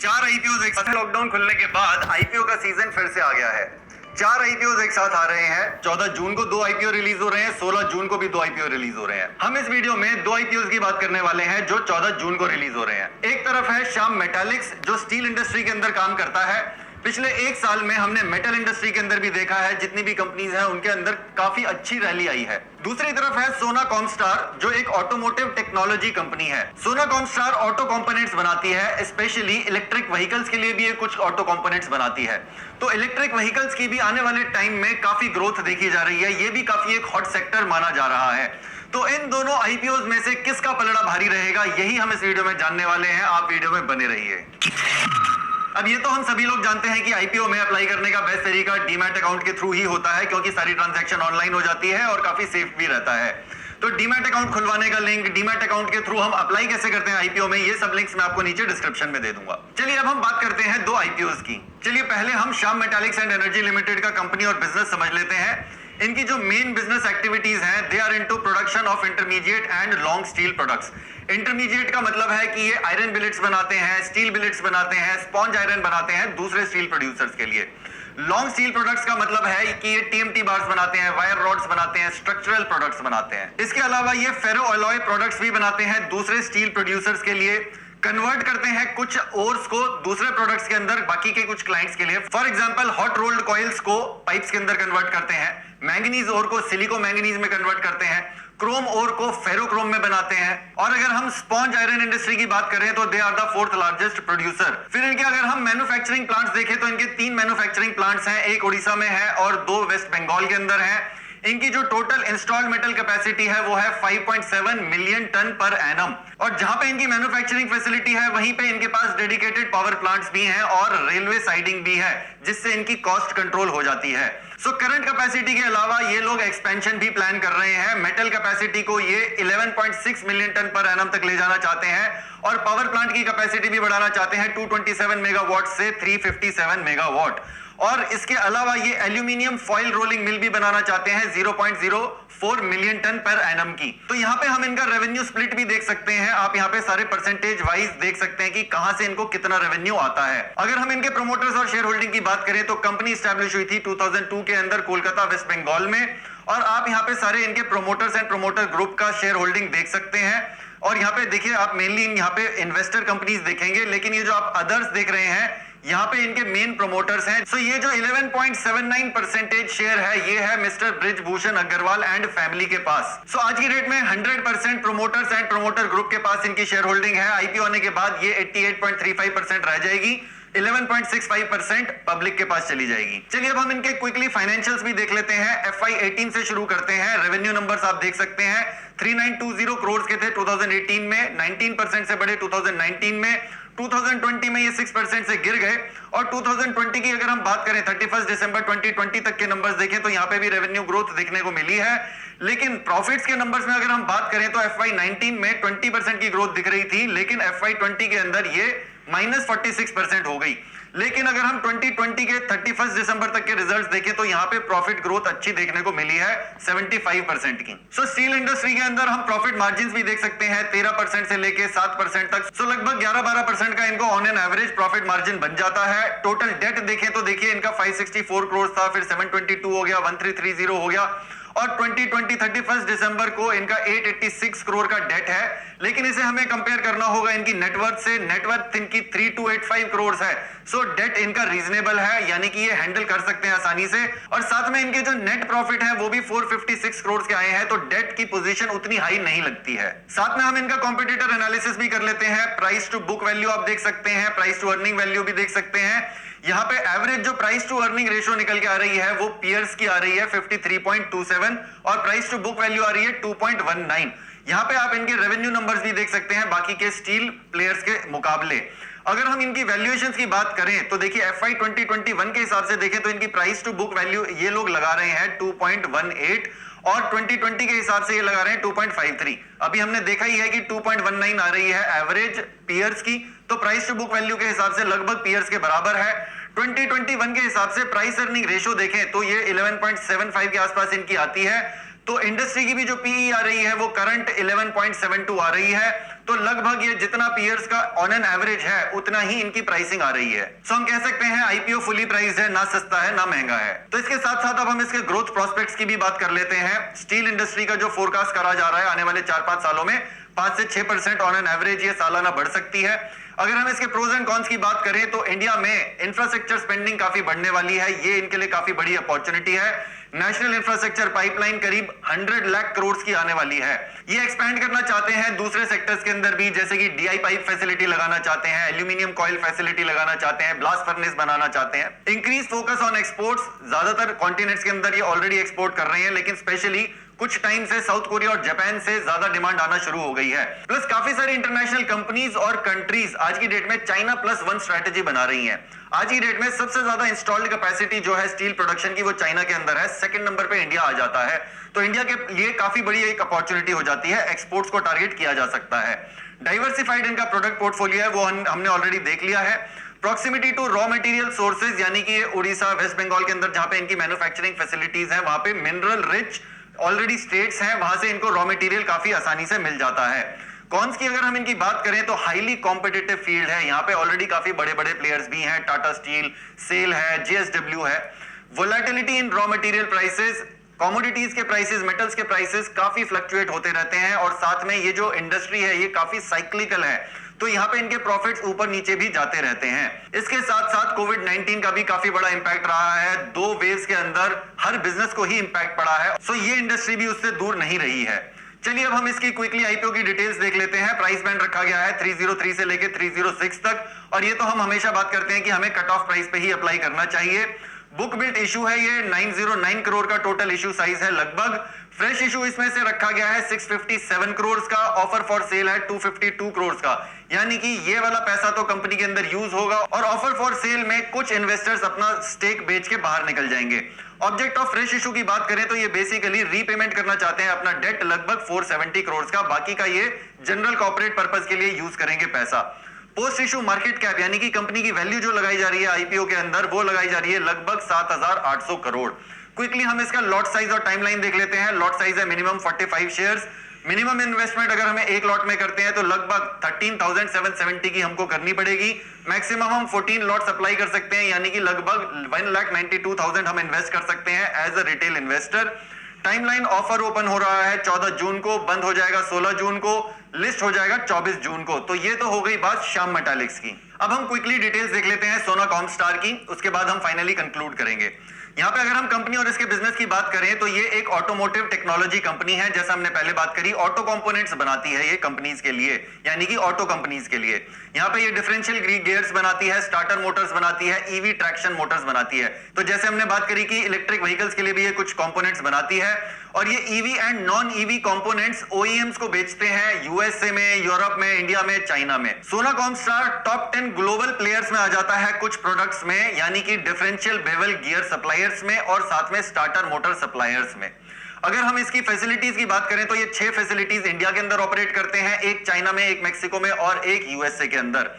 4 IPO एक साथ lockdown खुलने के बाद आईपीओ का सीजन फिर से आ गया है। 4 आईपीओ एक साथ आ रहे हैं। 14 जून को 2 आईपीओ रिलीज हो रहे हैं, 16 जून को भी 2 आईपीओ रिलीज हो रहे हैं। हम इस वीडियो में 2 आईपीओ की बात करने वाले हैं जो 14 जून को रिलीज हो रहे हैं। एक तरफ है श्याम मेटालिक्स जो स्टील इंडस्ट्री के अंदर काम करता है। पिछले 1 साल में हमने मेटल इंडस्ट्री के अंदर भी देखा है, जितनी भी कंपनीज हैं उनके अंदर काफी अच्छी रैली आई है। दूसरी तरफ है सोना कॉमस्टार जो एक ऑटोमोटिव टेक्नोलॉजी कंपनी है। सोना कॉमस्टार ऑटो कंपोनेंट्स बनाती है, स्पेशली इलेक्ट्रिक व्हीकल्स के लिए भी ये कुछ ऑटो कंपोनेंट्स बनाती है। तो इलेक्ट्रिक व्हीकल्स की भी आने वाले टाइम में काफी ग्रोथ देखी जा रही है। ये भी काफी एक हॉट सेक्टर माना जा रहा है। तो इन दोनों आईपीओ में से किसका पलड़ा भारी रहेगा, यही हम इस वीडियो में जानने वाले हैं। आप वीडियो में बने रहिए। अब ये तो हम सभी लोग जानते हैं कि आईपीओ में अप्लाई करने का बेस्ट तरीका डीमैट अकाउंट के थ्रू ही होता है, क्योंकि सारी ट्रांजैक्शन ऑनलाइन हो जाती है और काफी सेफ भी रहता है। तो डीमैट अकाउंट खुलवाने का लिंक, डीमैट अकाउंट के थ्रू हम अप्लाई कैसे करते हैं आईपीओ में, ये सब लिंक्स मैं आपको नीचे डिस्क्रिप्शन में दे दूंगा। चलिए अब हम बात करते हैं 2 आईपीओ की। चलिए पहले हम Shyam metallics and energy limited का कंपनी और बिजनेस समझ लेते हैं। इनकी जो मेन बिजनेस एक्टिविटीज हैं, they are into production of intermediate and long steel products. Intermediate का मतलब है कि ये आयरन बिलेट्स बनाते हैं, स्टील बिलेट्स बनाते हैं, स्पॉन्ज आयरन बनाते हैं दूसरे स्टील प्रोड्यूसर्स के लिए। लॉन्ग स्टील प्रोडक्ट्स का मतलब है कि ये टीएमटी बार्स बनाते हैं, वायर रॉड्स बनाते हैं, स्ट्रक्चरल प्रोडक्ट्स बनाते हैं। इसके अलावा ये फेरो अलॉय प्रोडक्ट्स भी बनाते हैं दूसरे स्टील प्रोड्यूसर्स के लिए। कन्वर्ट करते हैं कुछ ओर्स को दूसरे प्रोडक्ट्स के अंदर बाकी के कुछ क्लाइंट्स के लिए। For example hot rolled coils को पाइप्स के अंदर कन्वर्ट करते हैं, मैंगनीज ओर को सिलिको मैंगनीज में कन्वर्ट करते हैं, क्रोम ओर को फेरोक्रोम में बनाते हैं। और अगर हम स्पॉन्ज आयरन इंडस्ट्री की बात करें तो they are the 4th largest producer. फिर इनके अगर हम मैन्युफैक्चरिंग प्लांट्स देखें तो इनके 3 मैन्युफैक्चरिंग प्लांट्स हैं, एक उड़ीसा में है और 2 वेस्ट बंगाल के अंदर है। इनकी जो टोटल इंस्टॉल्ड मेटल कैपेसिटी है वो है 5.7 मिलियन टन पर एनम। और जहां पे इनकी मैन्युफैक्चरिंग फैसिलिटी है वहीं पे इनके पास डेडिकेटेड पावर प्लांट्स भी हैं और रेलवे साइडिंग भी है, जिससे इनकी कॉस्ट कंट्रोल हो जाती है। सो करंट कैपेसिटी के अलावा ये लोग एक्सपेंशन भी प्लान कर रहे हैं। मेटल कैपेसिटी को ये 11.6 मिलियन टन पर एनम तक ले जाना चाहते हैं और पावर प्लांट की कैपेसिटी भी बढ़ाना चाहते हैं 227 मेगावाट से 357 मेगावाट। और इसके अलावा ये एल्यूमिनियम फॉइल रोलिंग मिल भी बनाना चाहते हैं 0.04 मिलियन टन पर एनम की। तो यहाँ पे हम इनका रेवेन्यू स्प्लिट भी देख सकते हैं। आप यहाँ पे सारे परसेंटेज वाइज देख सकते हैं कि कहां से इनको कितना रेवेन्यू आता है। अगर हम इनके प्रोमोटर्स और शेयर होल्डिंग की बात करें तो कंपनी स्टैब्लिश हुई थी 2002 के अंदर कोलकाता वेस्ट बंगाल में। और आप यहाँ पे सारे इनके प्रोमोटर्स एंड प्रोमोटर ग्रुप का शेयर होल्डिंग देख सकते हैं। और यहाँ पे देखिए आप मेनली यहाँ पे इन्वेस्टर कंपनीज देखेंगे, लेकिन ये जो आप अदर्स देख रहे हैं यहाँ पे इनके मेन प्रोमोटर्स हैं। सो ये जो 11.79% शेयर है ये है mister Brijbhushan Agarwal and family के पास। सो आज की डेट में 100% प्रोमोटर्स एंड प्रोमोटर ग्रुप के पास इनकी शेयर होल्डिंग है। आईपीओ होने के बाद ये 88.35% रह जाएगी, 11.65% पब्लिक के पास चली जाएगी। चलिए अब हम इनके क्विकली फाइनेंशियल्स भी देख लेते हैं। FY18 से शुरू करते हैं। रेवेन्यू नंबर्स आप देख सकते हैं 3920 करोड़ के थे 2018 में, 19% से बढ़े 2019 में, 2020 में ये 6% से गिर गए। और 2020 की अगर हम बात करें 31 दिसंबर 2020 तक के नंबर्स देखें तो यहाँ पे भी रेवेन्यू ग्रोथ देखने को मिली है। लेकिन प्रॉफिट्स के नंबर्स में अगर हम बात करें तो FY19 में 20% की ग्रोथ दिख रही थी, लेकिन FY20 के अंदर ये -46% हो गई। लेकिन अगर हम 2020 के 31 दिसंबर तक के रिजल्ट्स देखें तो यहाँ पे प्रॉफिट ग्रोथ अच्छी देखने को मिली है 75% की। सो स्टील इंडस्ट्री के अंदर हम प्रॉफिट मार्जिन्स भी देख सकते हैं 13% से लेके 7% तक। सो लगभग 11-12% का इनको on an average profit margin बन जाता है। टोटल डेट देखें तो देखिए इनका 564 करोड़ था, फिर 722 हो गया, 1330 हो गया और 2020 31 दिसंबर को इनका 886 करोड़ का डेट है। लेकिन इसे हमें कंपेयर करना होगा इनकी नेटवर्थ से। नेटवर्थ इनकी 3285 करोड़ है। सो डेट इनका रीजनेबल है, यानी कि ये हैंडल कर सकते हैं आसानी से। और साथ में इनके जो नेट प्रॉफिट है वो भी 456 करोड़ के आए हैं, तो डेट की पोजीशन उतनी हाई नहीं लगती है। साथ में हम इनका कॉम्पिटिटर एनालिसिस भी कर लेते हैं। प्राइस टू बुक वैल्यू आप देख सकते हैं, प्राइस टू अर्निंग वैल्यू भी देख सकते हैं। यहाँ पे एवरेज जो प्राइस टू अर्निंग रेशियो निकल के आ रही है वो पीयर्स की आ रही है 53.27 और प्राइस टू बुक वैल्यू आ रही है 2.19। यहाँ पे आप इनके रेवेन्यू नंबर्स भी देख सकते हैं बाकी के स्टील प्लेयर्स के मुकाबले। अगर हम इनकी वैल्यूएशंस की बात करें तो देखिए FY 2021 के हिसाब से देखें तो इनकी प्राइस टू बुक वैल्यू ये लोग लगा रहे हैं 2.18 और 2020 के हिसाब से ये लगा रहे हैं 2.53। अभी हमने देखा ही है कि 2.19 आ रही है एवरेज पीयर्स की, तो प्राइस टू बुक वैल्यू के हिसाब से लगभग पीयर्स के बराबर है। 2021 के हिसाब से प्राइस अर्निंग रेशियो देखें तो ये 11.75 के आसपास इनकी आती है। तो इंडस्ट्री की भी जो पीई आ रही है वो करंट 11.72 आ रही है। तो लगभग ये जितना पीयर्स का ऑन एन एवरेज है उतना ही इनकी प्राइसिंग आ रही है। सो हम कह सकते हैं आईपीओ फुली प्राइस्ड है, ना सस्ता है ना महंगा है। तो इसके साथ साथ अब हम इसके ग्रोथ प्रोस्पेक्ट्स की भी बात कर लेते हैं। स्टील इंडस्ट्री का जो फोरकास्ट करा जा रहा है आने वाले 4-5 सालों में 5 से 6% ऑन एन एवरेज ये सालाना बढ़ सकती है। अगर हम इसके प्रोज एंड कॉन्स की बात करें तो इंडिया में इंफ्रास्ट्रक्चर स्पेंडिंग काफी बढ़ने वाली है, ये इनके लिए काफी बड़ी अपॉर्चुनिटी है। नेशनल इंफ्रास्ट्रक्चर पाइपलाइन करीब 100 लाख करोड़ की आने वाली है। ये एक्सपेंड करना चाहते हैं दूसरे सेक्टर्स के अंदर भी, जैसे कि डीआई पाइप फैसिलिटी लगाना चाहते हैं, एल्यूमिनियम कॉइल फैसिलिटी लगाना चाहते हैं, ब्लास्ट फर्नेस बनाना चाहते हैं। इंक्रीज फोकस ऑन एक्सपोर्ट्स, ज्यादातर कॉन्टिनेंट्स के अंदर ये ऑलरेडी एक्सपोर्ट कर रहे हैं, लेकिन स्पेशली कुछ टाइम से साउथ कोरिया और जापान से ज्यादा डिमांड आना शुरू हो गई है। प्लस काफी सारी इंटरनेशनल कंपनीज और कंट्रीज आज की डेट में चाइना प्लस वन स्ट्रेटेजी बना रही हैं। आज की डेट में सबसे ज्यादा इंस्टॉल्ड कैपेसिटी जो है स्टील प्रोडक्शन की वो चाइना के अंदर है, सेकंड नंबर पे इंडिया आ जाता है। तो इंडिया के लिए काफी बड़ी एक अपॉर्चुनिटी हो जाती है, एक्सपोर्ट्स को टारगेट किया जा सकता है। डाइवर्सिफाइड इनका प्रोडक्ट पोर्टफोलियो है, वो हमने ऑलरेडी देख लिया है। Proximity to raw material sources, यानी कि उड़ीसा वेस्ट बंगाल के अंदर जहां पे इनकी मैन्युफैक्चरिंग फैसिलिटीज है, वहां पे मिनरल रिच ऑलरेडी स्टेट्स हैं, वहां से इनको रॉ मटेरियल काफी आसानी से मिल जाता है। कॉन्स की अगर हम इनकी बात करें तो हाईली कॉम्पिटिटिव फील्ड है, यहाँ पे ऑलरेडी काफी बड़े बड़े प्लेयर्स भी हैं, टाटा स्टील, सेल है, जेएसडब्ल्यू है। वोलेटिलिटी इन रॉ मटेरियल प्राइसेस, कमोडिटीज के प्राइसेस, मेटल्स के प्राइसेस काफी फ्लक्चुएट होते रहते हैं, और साथ में ये जो इंडस्ट्री है ये काफी साइक्लिकल है, तो यहाँ पे इनके प्रॉफिट्स ऊपर नीचे भी जाते रहते हैं। इसके साथ साथ कोविड-19 का भी काफी बड़ा इंपैक्ट रहा है, 2 वेव्स के अंदर हर बिजनेस को ही इंपैक्ट पड़ा है, सो ये इंडस्ट्री भी उससे दूर नहीं रही है। चलिए अब हम इसकी क्विकली आईपीओ की डिटेल्स देख लेते हैं। प्राइस बैंड रखा गया है 303 से लेके 306 तक, और ये तो हम हमेशा बात करते हैं कि हमें कट ऑफ प्राइस पे ही अप्लाई करना चाहिए। बुक बिल्ट इशू है ये 909 करोड़ का टोटल इशू साइज है लगभग। फ्रेश इशू इसमें से रखा गया है 657 करोड़ का, ऑफर फॉर सेल है 252 करोड़ का, यानी कि ये वाला पैसा तो कंपनी के अंदर यूज होगा और ऑफर फॉर सेल में कुछ इन्वेस्टर्स अपना स्टेक बेच के बाहर निकल जाएंगे। ऑब्जेक्ट ऑफ फ्रेश इशू की बात करें तो ये बेसिकली रीपेमेंट करना चाहते हैं अपना डेट लगभग 470 करोड़ का, बाकी का ये जनरल कॉर्पोरेट पर्पस के लिए यूज करेंगे पैसा। पोस्ट इशू मार्केट कैप, यानी कि कंपनी की वैल्यू जो लगाई जा रही है आईपीओ के अंदर, वो लगाई जा रही है लगभग 7,800 करोड़। क्विकली हम इसका लॉट साइज और टाइमलाइन देख लेते हैं। लॉट साइज है मिनिमम 45 शेयर्स। मिनिमम इन्वेस्टमेंट अगर हमें एक लॉट में करते हैं तो लगभग 13,770 की हमको करनी पड़ेगी। मैक्सिमम हम 14 लॉट्स अप्लाई कर सकते हैं, यानी कि लगभग 1,92,000 हम इन्वेस्ट कर सकते हैं as a retail investor. Timeline, offer open हो रहा है 14 जून को, बंद हो जाएगा 16 जून को, लिस्ट हो जाएगा 24 जून को। तो ये तो हो गई बात श्याम मेटालिक्स की। अब हम क्विकली डिटेल्स देख लेते हैं सोना कॉमस्टार की, उसके बाद हम फाइनली कंक्लूड करेंगे। यहाँ पे अगर हम कंपनी और इसके बिजनेस की बात करें तो ये एक ऑटोमोटिव टेक्नोलॉजी कंपनी है, जैसा हमने पहले बात करी, ऑटो कंपोनेंट्स बनाती है ये कंपनीज के लिए, यानी कि ऑटो कंपनीज के लिए। यहाँ पे ये डिफरेंशियल गियर्स बनाती है, स्टार्टर मोटर्स बनाती है, ईवी ट्रैक्शन मोटर्स बनाती है। तो जैसे हमने बात करी कि इलेक्ट्रिक व्हीकल्स के लिए भी ये कुछ कंपोनेंट्स बनाती है, और ये EV and non EV components OEMs को बेचते हैं यूएसए में, यूरोप में, इंडिया में, चाइना में। सोना कॉमस्टार टॉप 10 ग्लोबल प्लेयर्स में आ जाता है कुछ प्रोडक्ट्स में, यानी कि डिफरेंशियल बेवल गियर सप्लायर्स में और साथ में स्टार्टर मोटर सप्लायर्स में। अगर हम इसकी फैसिलिटीज की बात करें तो ये 6 फैसिलिटीज इंडिया के अंदर ऑपरेट करते हैं, एक चाइना में, एक मेक्सिको में और एक यूएसए के अंदर।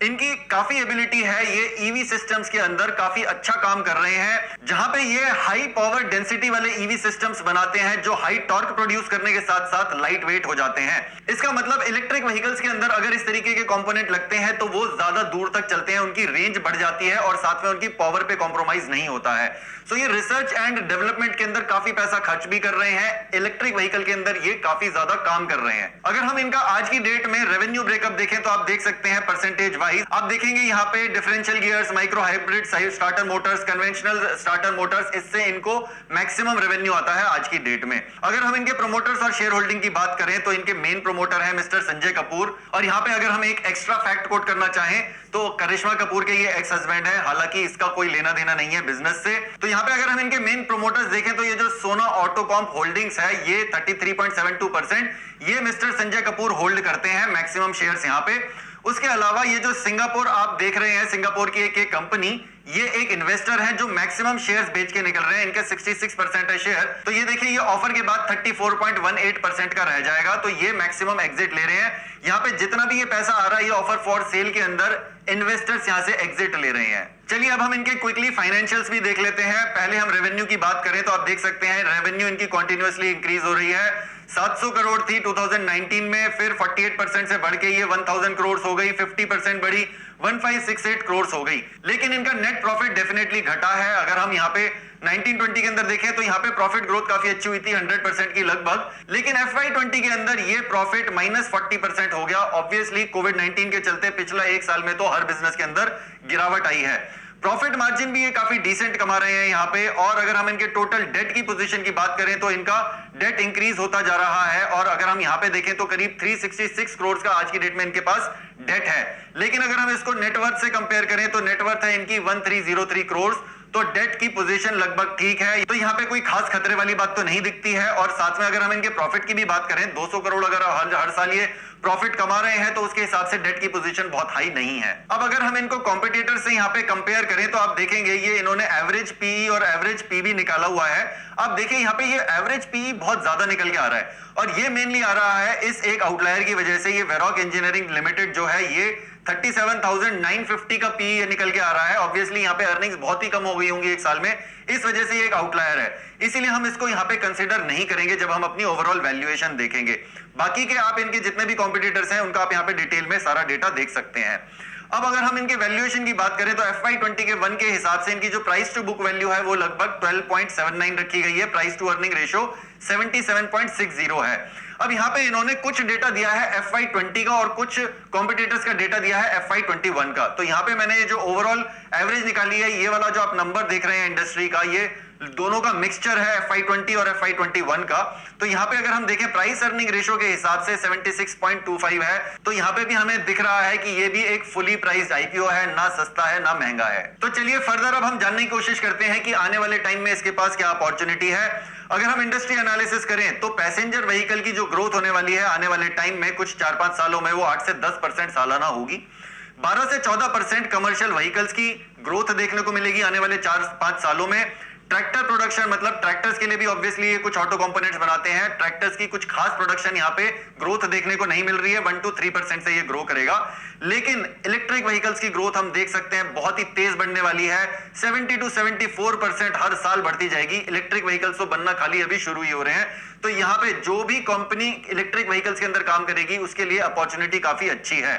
इनकी काफी एबिलिटी है, ये ईवी सिस्टम्स के अंदर काफी अच्छा काम कर रहे हैं, जहां पे ये हाई पावर डेंसिटी वाले ईवी सिस्टम्स बनाते हैं जो हाई टॉर्क प्रोड्यूस करने के साथ साथ लाइट वेट हो जाते हैं। इसका मतलब इलेक्ट्रिक व्हीकल्स के अंदर अगर इस तरीके के कंपोनेंट लगते हैं तो वो ज्यादा दूर तक चलते हैं, उनकी रेंज बढ़ जाती है और साथ में उनकी पावर पे कॉम्प्रोमाइज नहीं होता है। सो ये रिसर्च एंड डेवलपमेंट के अंदर काफी पैसा खर्च भी कर रहे हैं, इलेक्ट्रिक व्हीकल के अंदर ये काफी ज्यादा काम कर रहे हैं। अगर हम इनका आज की डेट में रेवेन्यू ब्रेकअप देखें तो आप देख सकते हैं परसेंटेज वाइज, आप देखेंगे यहाँ पे differential gears, micro hybrid starter Motors, conventional starter Motors, इससे इनको मैक्सिमम रेवेन्यू आता है आज की डेट में। अगर हम इनके प्रमोटर्स और शेयर होल्डिंग की बात करें तो इनके मेन प्रमोटर है मिस्टर संजय कपूर, और यहाँ पे अगर हम एक एक्स्ट्रा फैक्ट कोट करना चाहें तो करिश्मा कपूर के ये एक्स हस्बैंड है, हालांकि इसका कोई लेना देना नहीं है बिजनेस से। तो यहाँ पे अगर हम इनके मेन प्रमोटर्स देखें तो ये जो सोना ऑटोकॉम्प होल्डिंग्स है ये 33.72% ये मिस्टर संजय कपूर होल्ड करते हैं, मैक्सिमम शेयर्स यहाँ पे। उसके अलावा ये जो सिंगापुर आप देख रहे हैं, सिंगापुर की एक कंपनी, ये एक इन्वेस्टर है जो मैक्सिमम शेयर्स बेच के निकल रहे हैं, इनके 66% है शेयर। तो ये देखिए ये ऑफर के बाद 34.18% का रह जाएगा, तो ये मैक्सिमम एग्जिट ले रहे हैं। यहाँ पे जितना भी ये पैसा आ रहा है ये ऑफर फॉर सेल के अंदर इन्वेस्टर्स यहाँ से एग्जिट ले रहे हैं। चलिए अब हम इनके क्विकली फाइनेंशियल्स भी देख लेते हैं। पहले हम रेवेन्यू की बात करें तो आप देख सकते हैं रेवेन्यू इनकी कंटिन्यूअसली इंक्रीज हो रही है। 700 करोड़ थी 2019 में, फिर 48% से बढ़ के ये 1000 करोड़ हो गई, 50% बढ़ी 1568 करोड़ हो गई। लेकिन इनका नेट प्रॉफिट डेफिनेटली घटा है। अगर हम यहाँ पे 1920 के अंदर देखें तो यहाँ पे प्रॉफिट ग्रोथ काफी अच्छी हुई थी 100% की लगभग, लेकिन FY20 के अंदर ये प्रॉफिट -40% हो गया। ऑब्वियसली कोविड-19 के चलते पिछला एक साल में तो हर बिजनेस के अंदर गिरावट आई है। प्रॉफिट मार्जिन भी ये काफी डिसेंट कमा रहे हैं यहाँ पे। और अगर हम इनके टोटल डेट की पोजीशन की बात करें तो इनका डेट इंक्रीज होता जा रहा है, और अगर हम यहाँ पे देखें तो करीब 366 करोड़ का आज की डेट में इनके पास डेट है। लेकिन अगर हम इसको नेटवर्थ से कंपेयर करें तो नेटवर्थ है इनकी 1303 करोड़, तो डेट की पोजीशन लगभग ठीक है। तो यहाँ पे कोई खास खतरे वाली बात तो नहीं दिखती है। और साथ में अगर हम इनके प्रॉफिट की भी बात करें, 200 करोड़ अगर हर साल ये प्रॉफिट कमा रहे हैं तो उसके हिसाब से डेट की पोजीशन बहुत हाई नहीं है। अब अगर हम इनको कॉम्पिटिटर से यहाँ पे कंपेयर करें तो आप देखेंगे ये इन्होंने एवरेज पीई और एवरेज पीबी निकाला हुआ है। आप देखिए यहाँ पे ये एवरेज पीई बहुत ज्यादा निकल के आ रहा है, और ये मेनली आ रहा है इस एक आउटलायर की वजह से। ये वेरॉक इंजीनियरिंग लिमिटेड जो है ये 37,950 का पी निकल के आ रहा है। ऑब्वियसली यहाँ पे अर्निंग्स बहुत ही कम हो गई होंगी एक साल में, इस वजह से ये एक आउटलायर है, इसीलिए हम इसको यहाँ पे कंसीडर नहीं करेंगे जब हम अपनी ओवरऑल वैल्यूएशन देखेंगे। बाकी के आप इनके जितने भी कॉम्पिटिटर्स हैं उनका आप यहाँ पे डिटेल में सारा डेटा देख सकते हैं। अब अगर हम इनके वैल्यूएशन की बात करें तो FY20 के 1 के हिसाब से इनकी जो प्राइस टू बुक वैल्यू है वो लगभग 12.79 रखी गई है। प्राइस टू अर्निंग रेशियो 77.60 है। अब यहाँ पे इन्होंने कुछ डेटा दिया है FY20 का और कुछ कॉम्पिटिटर्स का डेटा दिया है FY21 का। तो यहाँ पे मैंने जो ओवरऑल एवरेज निकाली है, ये वाला जो आप नंबर देख रहे हैं इंडस्ट्री का, ये दोनों का मिक्सचर है FY20 और FY21 का। तो यहाँ पे अगर हम देखें प्राइस अर्निंग रेशियो के हिसाब से 76.25 है, तो यहाँ पे भी हमें दिख रहा है कि ये भी एक फुली प्राइस्ड IPO है, ना सस्ता है ना महंगा है। तो चलिए फर्दर अब हम जानने की कोशिश करते हैं कि आने वाले टाइम में इसके पास क्या अपॉर्चुनिटी है। अगर हम इंडस्ट्री एनालिसिस करें तो पैसेंजर व्हीकल की जो ग्रोथ होने वाली है आने वाले टाइम में कुछ 4-5 सालों में वो 8 से 10% सालाना होगी। 12 से 14% कमर्शियल व्हीकल्स की ग्रोथ देखने को मिलेगी आने वाले 4-5 सालों में। ट्रैक्टर प्रोडक्शन, मतलब ट्रैक्टर्स के लिए भी ऑब्वियसली ये कुछ ऑटो कंपोनेंट्स बनाते हैं, ट्रैक्टर्स की कुछ खास प्रोडक्शन यहाँ पे ग्रोथ देखने को नहीं मिल रही है, 1-3% से ये ग्रो करेगा। लेकिन इलेक्ट्रिक व्हीकल्स की ग्रोथ हम देख सकते हैं बहुत ही तेज बढ़ने वाली है, 70-74% हर साल बढ़ती जाएगी। इलेक्ट्रिक व्हीकल्स तो बनना खाली अभी शुरू ही हो रहे हैं। तो यहाँ पे जो भी कंपनी इलेक्ट्रिक व्हीकल्स के अंदर काम करेगी उसके लिए अपॉर्चुनिटी काफी अच्छी है।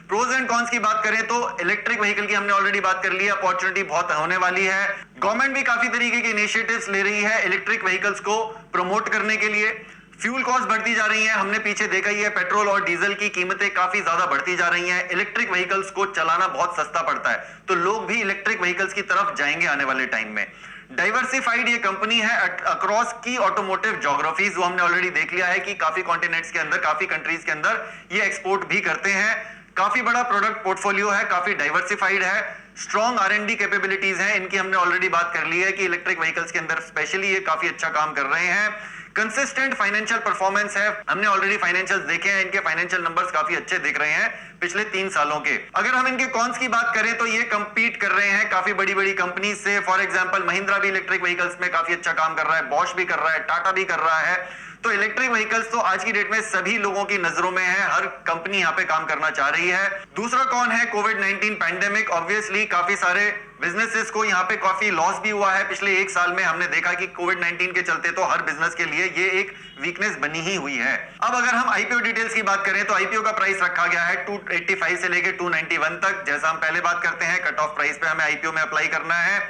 प्रोज एंड कॉन्स की बात करें तो इलेक्ट्रिक व्हीकल की हमने ऑलरेडी बात कर ली है, अपॉर्चुनिटी बहुत होने वाली है। गवर्नमेंट भी काफी तरीके के इनिशिएटिव्स ले रही है इलेक्ट्रिक व्हीकल्स को प्रमोट करने के लिए। फ्यूल कॉस्ट बढ़ती जा रही है, हमने पीछे देखा ही है, पेट्रोल और डीजल की कीमतें काफी ज्यादा बढ़ती जा रही हैं। इलेक्ट्रिक व्हीकल्स को चलाना बहुत सस्ता पड़ता है, तो लोग भी इलेक्ट्रिक व्हीकल्स की तरफ जाएंगे आने वाले टाइम में। डाइवर्सिफाइड ये कंपनी है अक्रॉस की ऑटोमोटिव ज्योग्राफीज, वो हमने ऑलरेडी देख लिया है कि काफी कॉन्टिनेंट्स के अंदर, काफी कंट्रीज के अंदर ये एक्सपोर्ट भी करते हैं। काफी बड़ा प्रोडक्ट पोर्टफोलियो है, काफी डाइवर्सिफाइड है, स्ट्रॉन्ग R&D कैपेबिलिटीज हैं, इनकी हमने ऑलरेडी बात कर ली है कि इलेक्ट्रिक व्हीकल्स के अंदर स्पेशली ये काफी अच्छा काम कर रहे हैं। कंसिस्टेंट फाइनेंशियल परफॉर्मेंस है, हमने ऑलरेडी फाइनेंशियल्स देखे हैं, इनके फाइनेंशियल नंबर्स काफी अच्छे दिख रहे हैं पिछले 3 सालों के। अगर हम इनके कॉन्स की बात करें तो ये कंपीट कर रहे हैं काफी बड़ी बड़ी कंपनीज से। फॉर एग्जांपल महिंद्रा भी इलेक्ट्रिक व्हीकल्स में काफी अच्छा काम कर रहा है, बॉश भी कर रहा है, टाटा भी कर रहा है। तो इलेक्ट्रिक व्हीकल्स तो आज की डेट में सभी लोगों की नजरों में है, हर कंपनी यहाँ पे काम करना चाह रही है। दूसरा कौन है? कोविड-19 पैंडेमिक। ऑब्वियसली काफी सारे बिजनेसेस को यहाँ पे काफी लॉस भी हुआ है पिछले 1 साल में। हमने देखा कि कोविड-19 के चलते तो हर बिजनेस के लिए ये एक वीकनेस बनी ही हुई है। अब अगर हम IPO डिटेल्स की बात करें तो IPO का प्राइस रखा गया है 285 से लेके 291 तक। जैसा हम पहले बात करते हैं, कट ऑफ प्राइस पे हमें IPO में अप्लाई करना है।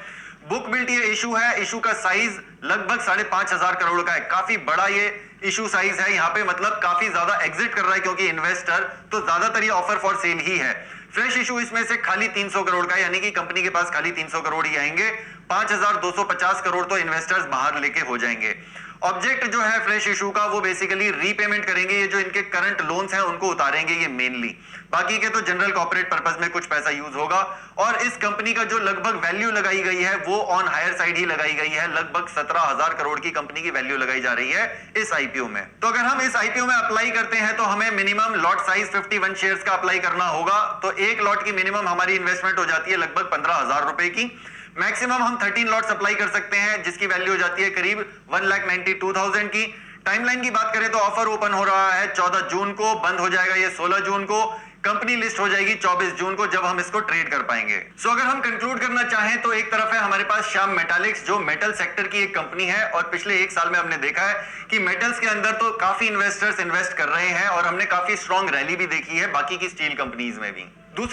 बुक बिल्ट ये इशू है, इशू का साइज लगभग 5,500 करोड़ का है, काफी बड़ा ये इशू साइज है यहाँ पे, मतलब काफी ज्यादा एग्जिट कर रहा है क्योंकि इन्वेस्टर तो ज्यादातर ये ऑफर फॉर सेल ही है। फ्रेश इशू इसमें से खाली 300 करोड़ का है, यानी कि कंपनी के पास खाली 300 करोड़ ही आएंगे, 5,250 करोड़ तो इन्वेस्टर्स बाहर लेके हो जाएंगे। ऑब्जेक्ट जो है फ्रेश इशू का वो बेसिकली रीपेमेंट करेंगे, ये जो इनके करंट लोन्स हैं उनको उतारेंगे ये मेनली, बाकी के तो जनरल कॉर्पोरेट पर्पस में कुछ पैसा यूज होगा। और इस कंपनी का जो लगभग वैल्यू लगाई गई है वो ऑन हायर साइड ही लगाई गई है, लगभग 17,000 करोड़ की कंपनी की वैल्यू लगाई जा रही है इस IPO में। तो अगर हम इस IPO में अप्लाई करते हैं तो हमें मिनिमम लॉट साइज 51 शेयर्स का अप्लाई करना होगा। तो एक लॉट की मिनिमम हमारी इन्वेस्टमेंट हो जाती है लगभग 15,000 रुपए की। मैक्सिमम हम 13 लॉट्स अप्लाई कर सकते हैं जिसकी वैल्यू हो जाती है करीब 1,92,000 की। टाइमलाइन की बात करें तो ऑफर ओपन हो रहा है 14 जून को, बंद हो जाएगा ये 16 जून को। कंपनी लिस्ट हो जाएगी 24 जून को, जब हम इसको ट्रेड कर पाएंगे। सो अगर हम कंक्लूड करना चाहें तो एक तरफ है हमारे पास श्याम मेटालिक्स, जो मेटल सेक्टर की एक कंपनी है और पिछले एक साल में हमने देखा है कि मेटल्स के अंदर तो काफी इन्वेस्टर्स इन्वेस्ट कर रहे हैं और हमने काफी स्ट्रॉन्ग रैली भी देखी है बाकी की स्टील कंपनीज में भी।